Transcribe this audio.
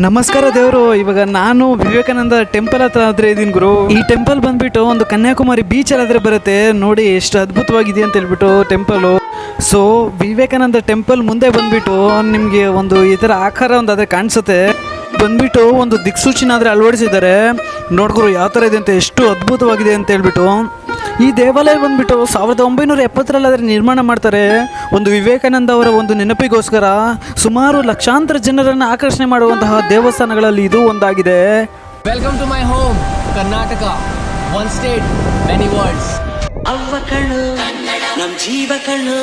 ನಮಸ್ಕಾರ ದೇವರು. ಇವಾಗ ನಾನು ವಿವೇಕಾನಂದ ಟೆಂಪಲ್ ಹತ್ರ ಇದ್ದೀನಿ ಗುರು. ಈ ಟೆಂಪಲ್ ಬಂದ್ಬಿಟ್ಟು ಒಂದು ಕನ್ಯಾಕುಮಾರಿ ಬೀಚಲ್ಲಿ ಬರುತ್ತೆ ನೋಡಿ, ಎಷ್ಟು ಅದ್ಭುತವಾಗಿದೆ ಅಂತ ಹೇಳ್ಬಿಟ್ಟು ಟೆಂಪಲು. ಸೊ ವಿವೇಕಾನಂದ ಟೆಂಪಲ್ ಮುಂದೆ ಬಂದ್ಬಿಟ್ಟು ನಿಮಗೆ ಒಂದು ಈ ಥರ ಆಕಾರ ಒಂದು ಅದೇ ಕಾಣಿಸುತ್ತೆ. ಬಂದ್ಬಿಟ್ಟು ಒಂದು ದಿಕ್ಸೂಚಿನ ಆದರೆ ಅಳವಡಿಸಿದ್ದಾರೆ. ನೋಡ್ಗುರು ಯಾವ ಥರ ಇದೆ ಅಂತ, ಎಷ್ಟು ಅದ್ಭುತವಾಗಿದೆ ಅಂತ ಹೇಳ್ಬಿಟ್ಟು. ಈ ದೇವಾಲಯ ಬಂದ್ಬಿಟ್ಟು 1970 ನಿರ್ಮಾಣ ಮಾಡ್ತಾರೆ. ಒಂದು ವಿವೇಕಾನಂದ ಅವರ ಒಂದು ನೆನಪಿಗೋಸ್ಕರ ಸುಮಾರು ಲಕ್ಷಾಂತರ ಜನರನ್ನು ಆಕರ್ಷಣೆ ಮಾಡುವಂತಹ ದೇವಸ್ಥಾನಗಳಲ್ಲಿ ಇದು ಒಂದಾಗಿದೆ. Welcome to my home Karnataka, one state many worlds. ಅವ್ವ ಕಣ್ಣು ನಮ್ ಜೀವ ಕಣ್ಣು.